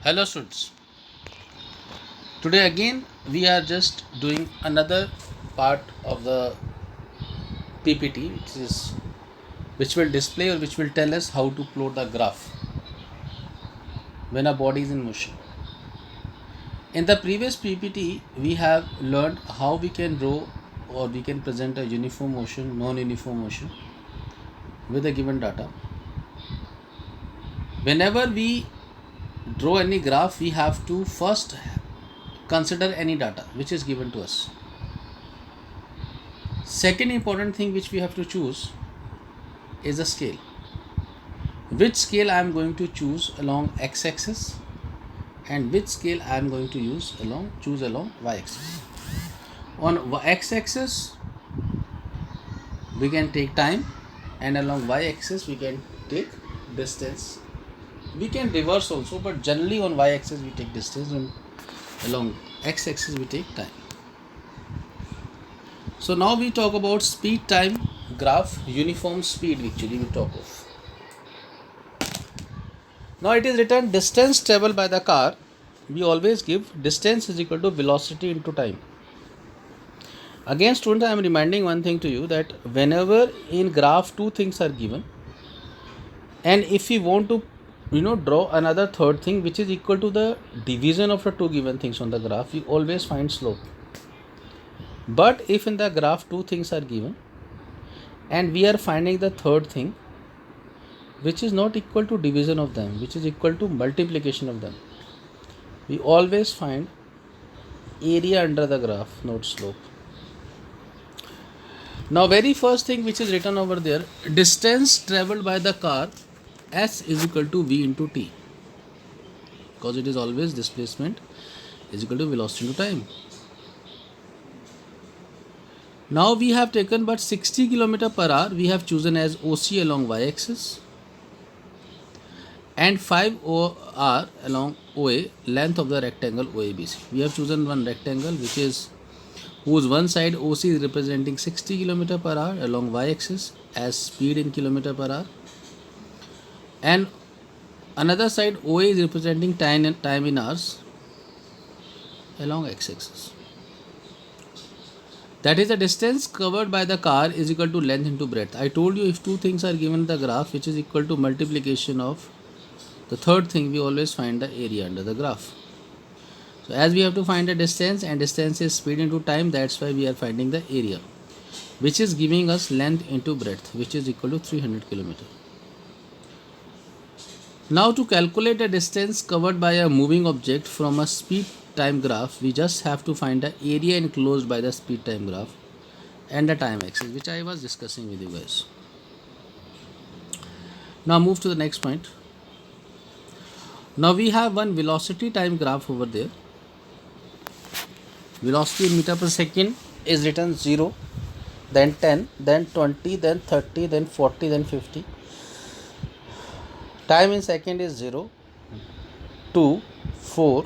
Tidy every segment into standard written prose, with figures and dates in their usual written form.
Hello students, today again we are just doing another part of the PPT which will display or which will tell us how to plot the graph when a body is in motion. In the previous PPT we have learned how we can draw or we can present a uniform motion, non-uniform motion with a given data. Whenever we draw any graph we have to first consider any data which is given to us. Second important thing which we have to choose is a scale. Which scale I am going to choose along x-axis and which scale I am going to choose along y-axis. On x-axis we can take time and along y-axis we can take distance. We can reverse also, but generally on y-axis we take distance and along x-axis we take time. So now we talk about speed time graph, uniform speed actually we talk of. Now it is written distance traveled by the car. We always give distance is equal to velocity into time. Again students, I am reminding one thing to you that whenever in graph two things are given and if we want to draw another third thing which is equal to the division of the two given things on the graph, we always find slope. But if in the graph two things are given and we are finding the third thing which is not equal to division of them, which is equal to multiplication of them, we always find area under the graph, not slope. Now very first thing which is written over there, distance traveled by the car S is equal to V into T, because it is always displacement is equal to velocity into time. Now we have taken but 60 km per hour we have chosen as OC along y-axis and 5 OR along OA, length of the rectangle OABC. We have chosen one rectangle whose one side OC is representing 60 km per hour along y-axis as speed in km per hour and another side OA is representing time in hours along x-axis. That is the distance covered by the car is equal to length into breadth. I told you if two things are given in the graph which is equal to multiplication of the third thing, we always find the area under the graph. So as we have to find the distance and distance is speed into time, that's why we are finding the area which is giving us length into breadth which is equal to 300 km. Now to calculate the distance covered by a moving object from a speed time graph, we just have to find the area enclosed by the speed time graph and the time axis, which I was discussing with you guys. Now move to the next point. Now we have one velocity time graph over there. Velocity in meter per second is written 0, then 10, then 20, then 30, then 40, then 50. Time in second is 0, 2, 4,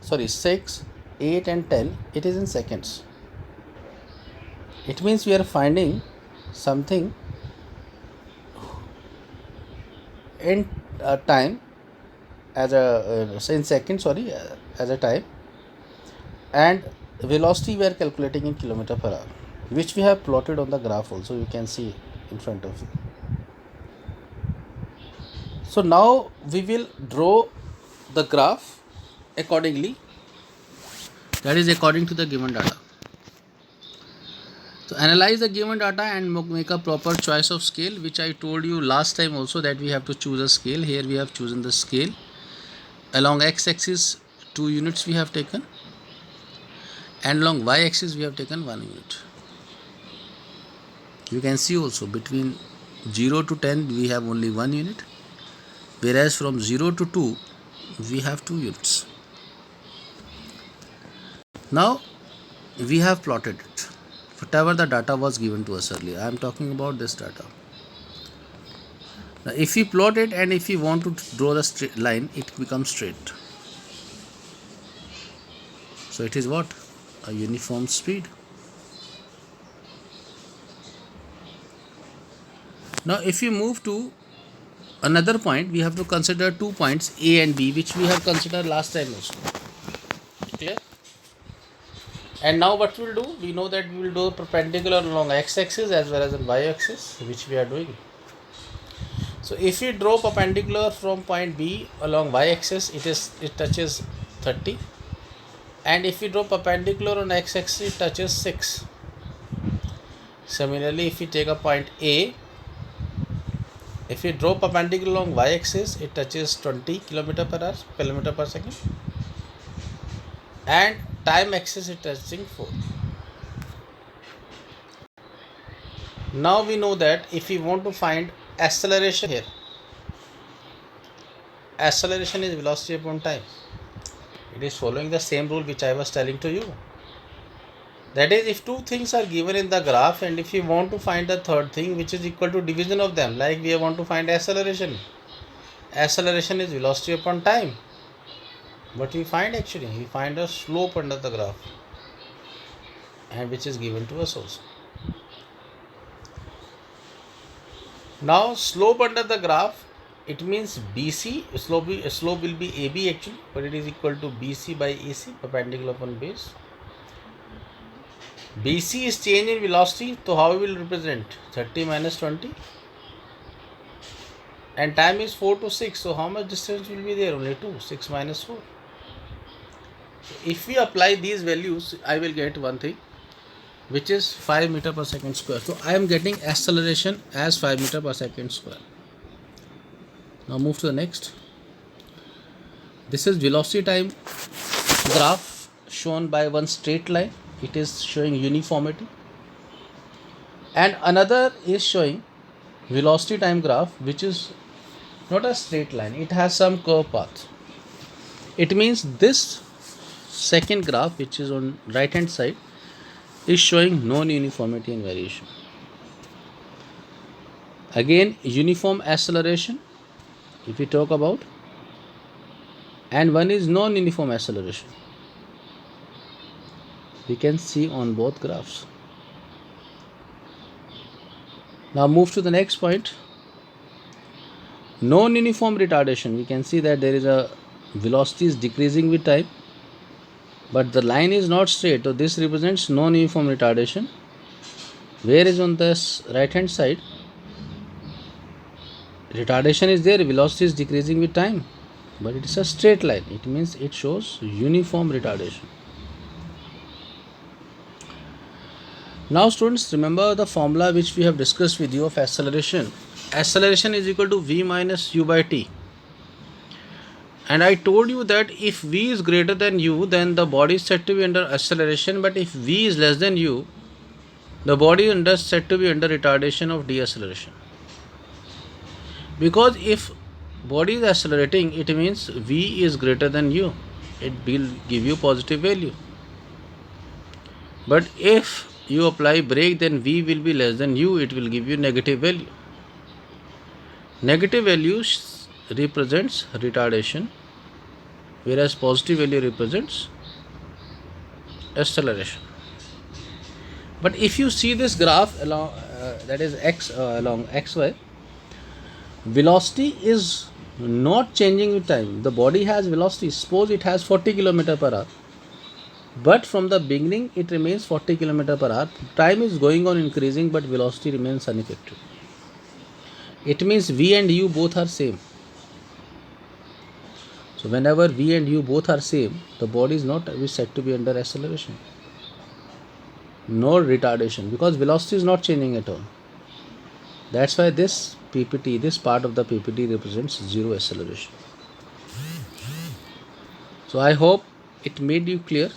6, 8 and 10. It is in seconds. It means we are finding something in time as a in second as a time, and velocity we are calculating in kilometer per hour, which we have plotted on the graph also. You can see in front of you. So now we will draw the graph accordingly, that is according to the given data. So analyze the given data and make a proper choice of scale, which I told you last time also that we have to choose a scale. Here we have chosen the scale. Along x-axis 2 units we have taken and along y-axis we have taken 1 unit. You can see also between 0 to 10 we have only 1 unit, whereas from 0 to 2 we have 2 units. Now we have plotted it, whatever the data was given to us earlier. I am talking about this data. Now if we plot it and if we want to draw the straight line, it becomes straight. So it is what? A uniform speed. Now if you move to another point, we have to consider 2 points A and B, which we have considered last time also. Clear? And now what we'll do, we know that we will do perpendicular along x-axis as well as on y-axis, which we are doing. So if we draw perpendicular from point B along y-axis, it touches 30, and if we draw perpendicular on x-axis, it touches 6. Similarly, if we take a point A, if we draw perpendicular along y-axis, it touches 20 kilometer per second, and time axis is touching 4. Now we know that if we want to find acceleration here, acceleration is velocity upon time. It is following the same rule which I was telling to you. That is, if two things are given in the graph, and if you want to find the third thing which is equal to division of them, like we want to find acceleration, acceleration is velocity upon time. What we find actually, we find a slope under the graph, and which is given to us also. Now slope under the graph, it means BC, slope will be AB actually, but it is equal to BC by AC, perpendicular upon base. BC is change in velocity, so how we will represent? 30 minus 20, and time is 4 to 6, so how much distance will be there? Only 2, 6 minus 4. So if we apply these values, I will get one thing, which is 5 meter per second square. So I am getting acceleration as 5 meter per second square. Now move to the next. This is velocity time graph shown by one straight line. It is showing uniformity. And another is showing velocity time graph, which is not a straight line. It has some curve path. It means this second graph, which is on right hand side, is showing non-uniformity and variation. Again, uniform acceleration, if we talk about, and one is non-uniform acceleration. We can see on both graphs. Now move to the next point. Non-uniform retardation. We can see that there is a velocity is decreasing with time, but the line is not straight. So this represents non-uniform retardation. Whereas on this right hand side, retardation is there, velocity is decreasing with time, but it is a straight line. It means it shows uniform retardation. Now students, remember the formula which we have discussed with you of acceleration. Acceleration is equal to v minus u by t. And I told you that if v is greater than u, then the body is said to be under acceleration, but if v is less than u, the body is said to be under retardation of deceleration. Because if body is accelerating, it means v is greater than u. It will give you positive value. But if you apply brake, then v will be less than u, it will give you negative value. Negative value represents retardation, whereas positive value represents acceleration. But if you see this graph along that is x along xy, velocity is not changing with time. The body has velocity. Suppose it has 40 km per hour, but from the beginning it remains 40 km per hour. Time is going on increasing, but velocity remains unaffected. It means v and u both are same. So whenever v and u both are same, the body is not said to be under acceleration nor retardation, because velocity is not changing at all. That's why this PPT, this part of the PPT represents zero acceleration. So I hope it made you clear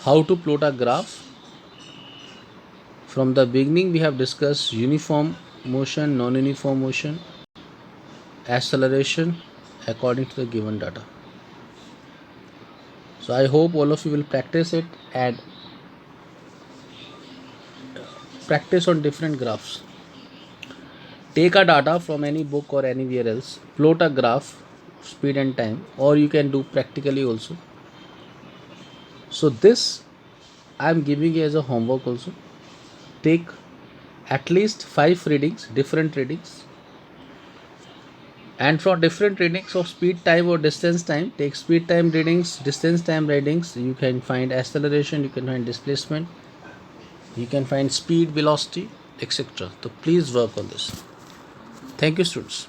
how to plot a graph. From the beginning we have discussed uniform motion, non-uniform motion, acceleration according to the given data. So I hope all of you will practice it and practice on different graphs. Take a data from any book or anywhere else, plot a graph, speed and time, or you can do practically also. So this I am giving you as a homework also. Take at least 5 readings, different readings, And from different readings of speed time or distance time, take speed time readings, distance time readings. You can find acceleration, you can find displacement, you can find speed, velocity, etc. So please work on this. Thank you, students.